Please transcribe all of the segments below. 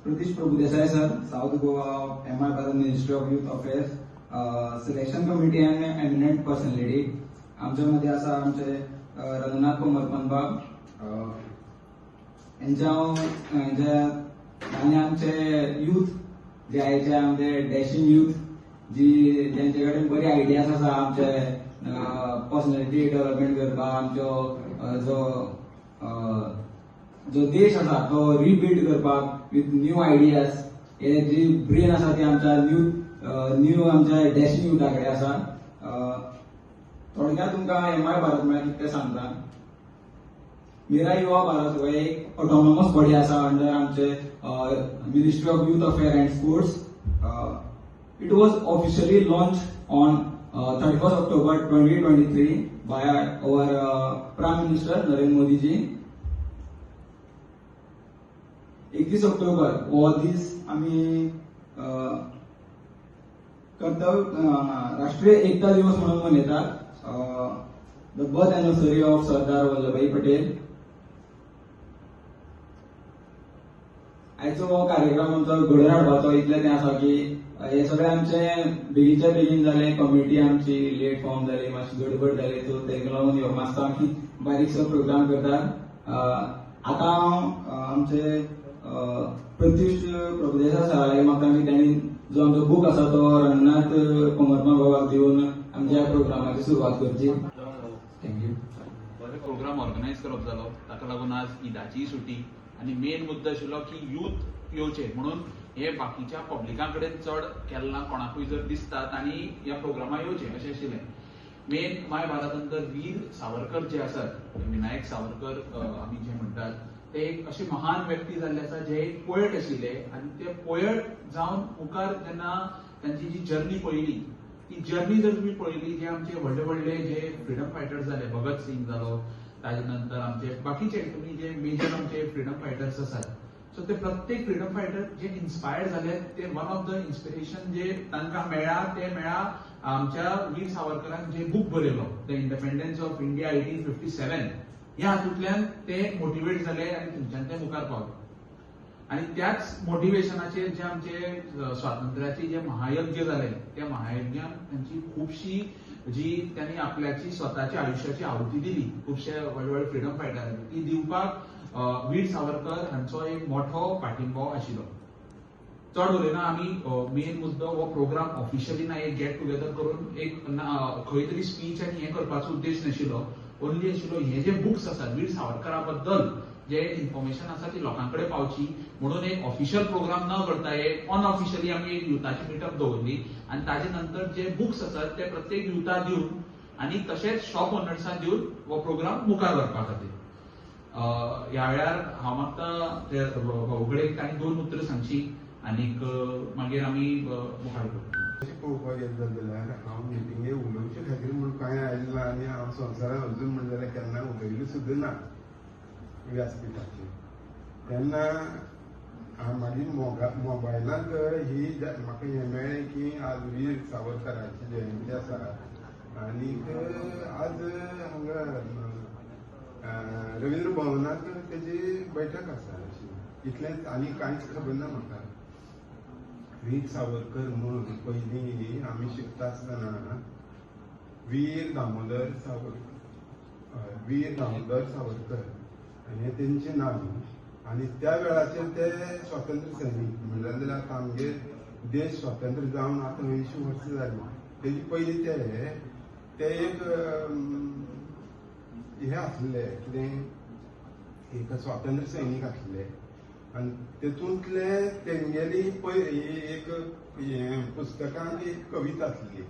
Pratish PrabhudesaI sir, South Goa, MI Bharat Ministry of Youth Affairs, selection committee आणि eminent personality आमच्यामध्ये असा आमचे रघुनाथ कोमर पंतबाब आणि आमचे युथ जे आहे जे आमचे डॅशिंग युथ जी ज्यांच्याकडे बरी आयडियाज आसा आमचे पर्सनॅलिटी डेव्हलपमेंट करपाक आमचो जो देश आसा तो रिबिल्ड करपाक विथ न्यू आयडियाज हे जी ब्रेन आसा ती आमच्या न्यू आमच्या डॅशिंग युथाकडे आसा. थोडक्यात तुमकां MI भारत म्हळ्यार कितें सांगता. मेरा युवा भारत हो एक ऑटोनॉमस बॉडी आसा अंडर आमचे ministry of youth affair and sports. It was officially launch on 31st October 2023 by our Prime Minister Narendra Modi ji. 31 October हो दीस आम्ही राष्ट्रीय एकता दिवस म्हणून मनयतात. The birth anniversary of Sardar Vallabhbhai Patel. आयचो हो कार्यक्रम आमचो घडोवन हाडपाचो इतलें तें आसा की हे सगळे आमचे बेगीनच्या बेगीन जाले. कमिटी आमची लेट फॉर्म जाली, मातशी गडबड जाली, सो तेका लागून ह्यो मातसो आमी बारीकसो प्रोग्राम करतात. आतां हांव आमचे प्रत्युष प्रभुदेसाय सराक म्हाका त्यांनी जो आमचो बुक आसा तो रघुनाथ कोमरपंत बाबाक दिवन आमच्या प्रोग्रामाची सुरवात करची. थँक्यू. बरे प्रोग्राम ऑर्गनायज करप जालो, ताका लागून आज ईदाची सुटी आनी मेन मुद्दो आशिल्लो की यूथ येवचे म्हणून हे बाकीच्या पब्लिका कडेन चड केन्ना कोणाकूय जर दिसतात आनी ह्या प्रोग्रामाक येवचे अशें आशिल्लें. मेन माय भारत अंतर वीर सावरकर जे आसात, विनायक सावरकर आमी जे म्हणटात, ते एक असे महान व्यक्ती जाल्ले आसा जे एक पोएट आशिल्ले आनी ते पोएट जावन मुखार जेन्ना तांची जी जर्नी पळयली, ती जर्नी जर तुम्ही पळयली, जे आमचे व्हडले व्हडले जे फ्रीडम फायटर्स जाले, भगत सिंग जालो, ताजे नंतर आमचे बाकीचे तुम्ही जे मेजर आमचे फ्रीडम फायटर्स आसात, सो ते प्रत्येक फ्रीडम फायटर जे इन्स्पायर्ड जाले ते वन ऑफ द इन्स्पिरेशन जे तांकां मेळ्ळा ते मेळ्ळा आमच्या वीर सावरकरान जे बुक बरयलो द इंडिपेंडन्स ऑफ इंडिया 1857. ह्या हातूंतल्यान ते मोटिवेट जाले आनी थंयच्यान ते मुखार पावले. आनी त्याच मोटिवेशनाचेर जे आमचे स्वातंत्र्याचे जे महायज्ञ जाले, त्या महायज्ञान तांची खुबशी जी त्यांनी आपल्याची स्वताच्या आयुष्याची आहुती दिली, खुबशे व्हडले व्हडले फ्रीडम फायटरांनी, ती दिवपाक वीर सावरकर हांचो एक मोठो पाठिंबो आशिल्लो. चड उलयना आमी मेन मुद्दो हो प्रोग्राम ऑफिशियली ना एक गेट टुगेदर करून एक खंय तरी स्पीच आनी हें करपाचो उद्देश नाशिल्लो. ओन्ली आशिल्लो हे जे बुक्स आसात वीर सावरकरा बद्दल जे इन्फॉर्मेशन आसा ती लोकांकडे पावची म्हणून एक ऑफिशियल प्रोग्राम न करता एक अनऑफिशियली आमी एक युथाची मिटअप दवरली आनी ताजे नंतर जे बुक्स आसात ते प्रत्येक युथा दिवन आनी तशेंच शॉप ओनर्सांक दिवन हो प्रोग्राम मुखार व्हरपा खातीर. ह्या वेळार हांव मागता भोवगडेक तांणी 2 उतरां सांगची आनीक मागीर आमी मुखार करता. पळोवपाक गेले जाल्यार हांव मिटिंगे उलोवचे खातीर म्हूण कांय आयिल्लो आनी हांव संवसारान अजून म्हणलें जाल्यार केन्ना उलयलो सुद्दां ना व्यासपीठाचेर. तेन्ना मागीर मोबायलांत ही म्हाका हें मेळ्ळें की आज वीर सावरकराची जयंती आसा आनीक आज हांगा रवींद्र भवनांत तेजी बैठक आसा अशी. इतलेंच आनी कांयच खबर ना म्हाका. वीर सावरकर म्हणून पयलीं आमी शिकता आसतना वीर दामोदर सावरकर हें तेंचें नांव. आनी त्या वेळाचेर ते स्वातंत्र्य सैनीक म्हणलें जाल्यार आतां आमगे देश स्वातंत्र्य जावन आतां 80 वर्सां जालीं. तेजे पयलीं ते एक हे आसले कितें एक स्वातंत्र्य सैनीक आसले आनी तेतूंतले तेंगेली एक पुस्तकांत एक कविता आसली.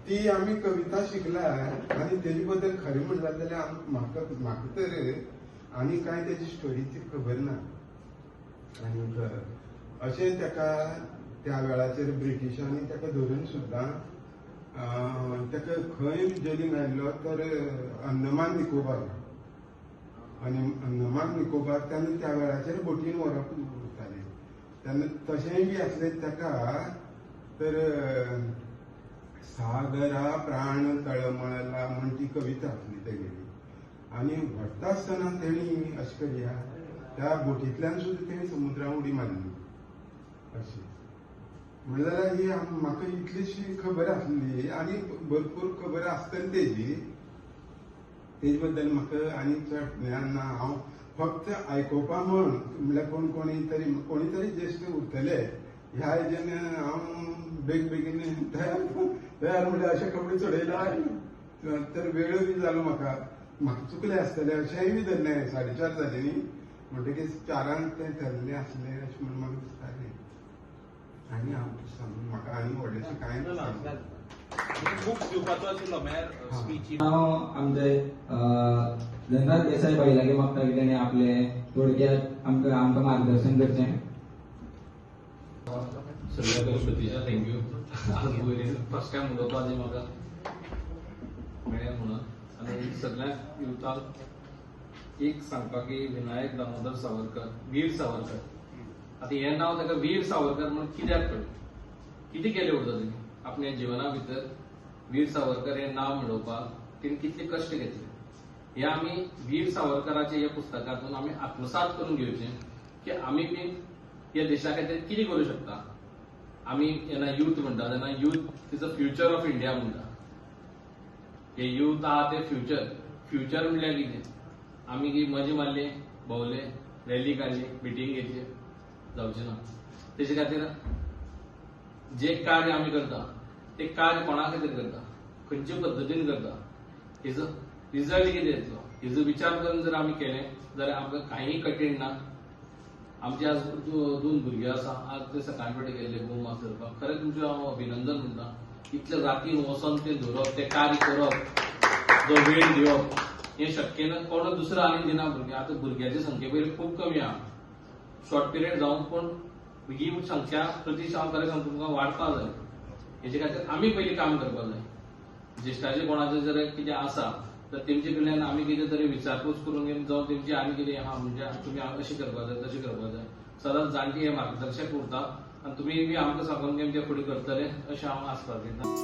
ती आमी कविता शिकल्यार आनी तेजे बद्दल खरें म्हणलें जाल्यार म्हाका तर आनी कांय तेजी स्टोरीची खबर ना. आनी अशें ताका त्या वेळाचेर ब्रिटिशांनी ताका धरून सुद्दां ताका खंय जरी मेळ्ळो तर अंदमान निकोबार. आनी अंदमान निकोबार तेन्ना त्या वेळाचेर बोटीन व्हरप उरतालें. तेन्ना तशेंय बी आसलें ताका तर सागरा प्राण तळमळला म्हण ती कविता आसली तेगेली. आनी व्हरता आसतना तेणी अशें करया त्या बोटींतल्यान सुद्दां तेणी समुद्रान उडी मारली अशी. म्हणल्यार ही म्हाका इतलीशी खबर आसली आनी भरपूर खबर आसतना तेजी बद्दल म्हाका आनी चड ज्ञान ना. हांव फक्त आयकोपा म्हणल्यार कोणी तरी ज्येश्ठ उरतले ह्या हेजेन हांव बेगीन तयार म्हणल्यार अशे कपडे चडयला तर वेळ बी जालो म्हाका चुकले आसतले अशेंय बी धरले. 4:30 जाले न्ही म्हणटकीच 4 ते थरले आसले अशें म्हणून म्हाका दिसतालें. आनी हांव सांगून म्हाका आनी व्हडलेशें कांय बुक्स दिवपाचो आशिल्लो म्हळ्यार स्पीच. हांव आमचे धनराज देसाई बाईलागे मागता की तेणे आपले थोडक्यात आमकां मार्गदर्शन करचें. सगळ्या श्रुतीच्या थँक्यू. आज वयर फर्स्ट टायम उलोवपा न्ही म्हाका मेळ्ळें म्हणून. आनी सगळ्यां युथाक एक सांगपाक की विनायक दामोदर सावरकर, वीर सावरकर, आतां हें नांव ताका वीर सावरकर म्हणून कित्याक पडलें, कितें केलें उरता तेणी आपल्या जिवना भितर. वीर सावरकर हें नांव मेळोवपाक तेणी कितले कश्ट घेतले हे आमी वीर सावरकराचे ह्या पुस्तकांतून आमी आत्मसात करून घेवचें की आमी बी ह्या देशा खातीर कितें करूं शकता. आमी जेन्ना यूथ म्हणटा तेन्ना youth is the future of India म्हणटा. हे यूथ आहा ते फ्युचर म्हणल्यार कितें. आमी की मजा मारली, भोंवले, रॅली काडली, मिटींग घेतली, जावचें ना. तेजे खातीर जे कार्य आमी करता ते कार्य कोणा खातीर करता, खंयचे पद्दतीन करता, हेजो रिजल्ट कितें येतलो हेजो विचार करून जर आमी केलें जाल्यार आमकां कांयय कठीण ना. आमचे आज 2 भुरगे आसा, आज ते सकाळी पेटे गेल्ले गोव मास धरपाक. खरें तुमचें हांव अभिनंदन म्हणटा. इतले रातीन वचोन ते धरप, ते कार्य करप, जो वेळ दिवप हें शक्य ना. कोण दुसरो आनी दिना भुरगे. आतां भुरग्याची संख्ये पयली खूब कमी आहा. शॉर्ट पिरियड जावन पूण ही संख्या प्रति हांव खरें सांगता तुमकां वाडपा जाय. हेजे खातीर आमी पयलीं काम करपाक जाय. ज्येश्ठाचें कोणाचें जर कितें आसा तर तेमचे कडल्यान आमी कितें तरी विचारपूस करून घेवन जावं तेमची आनी कितें आहा म्हणजे तुमी अशें करपाक जाय तशें करपाक जाय. सदांच जाणटी हे मार्गदर्शक उरता आनी तुमी बी आमकां सांगून तेमचे फुडें करतले अशें हांव आस्पास दिता.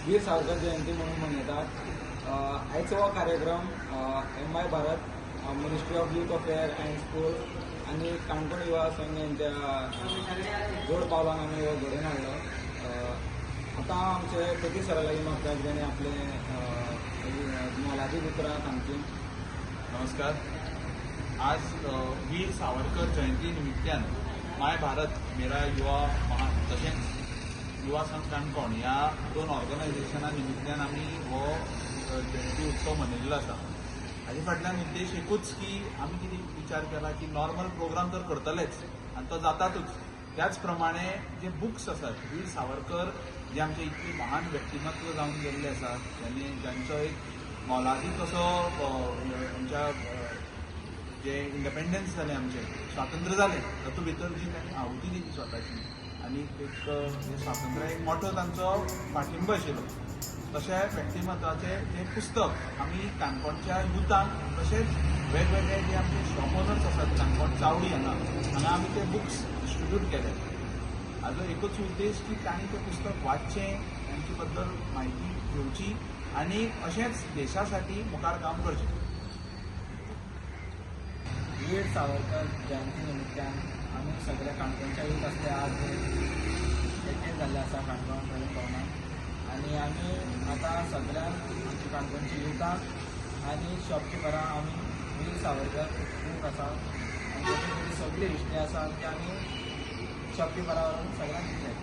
वीर सावरकर जयंती म्हणून मनयतात. आयचो हो कार्यक्रम MI Bharat, ministry of youth affair and sports आनी काणकोण युवा संघ यांच्या जोड पावलान आमी हो घडोवन हाडलो. आतां आमचे प्रती सरा लागीं मागता जेणे आपले मोलाची उतरां सांगची. नमस्कार. आज वीर सावरकर जयंती निमित्यान माय भारत मेरा युवा महान तशेंच युवा संघ काणकोण ह्या 2 ऑर्गनायझेशना निमित्यान आमी हो जयंती उत्सव मनयल्लो आसा. हाजे फाटल्यान उद्देश एकूच की आमी कितें विचार केला की नॉर्मल प्रोग्राम तर करतलेच आनी तो जातातूच. त्याच प्रमाणे जे बुक्स आसात वीर सावरकर जे आमचे इतले महान व्यक्तिमत्व जावन गेल्ले आसात ज्यांचो एक मोलादी कसो आमच्या जे इंडिपेंडन्स जालें आमचें स्वातंत्र्य जालें तातूंत भितर जी तांणी आहुती दिली स्वताची आनी एक स्वातंत्र्याक एक मोठो तांचो पाठिंबो आशिल्लो. तशें व्यक्तिमत्वाचें तें पुस्तक आमी काणकोणच्या युथांक तशेंच वेगवेगळे जे आमचे शॉप ओनर्स आसात काणकोण चावडी हांगा आमी ते बुक्स डिस्ट्रिब्यूट केले. हाजो एकूच उद्देश की तांणी तें पुस्तक वाचचें, तांचे बद्दल म्हायती घेवची आनी अशेंच देशा साठी मुखार काम करचें. वीर सावरकर जयंती निमित्यान आमी सगळे काणकोणच्या यूथ आसले आज एकठांय जाल्ले आसा काणकोण भवनान आनी आमी आतां सगळ्यांक आमच्या काणकोणच्या युथाक आनी शॉपकिपरां आमी वीर सावरकर बूक आसा आनी सगळी हिस्ट्री आसा ती आमी शॉपकिपरा व्हरून सगळ्यांक दितले.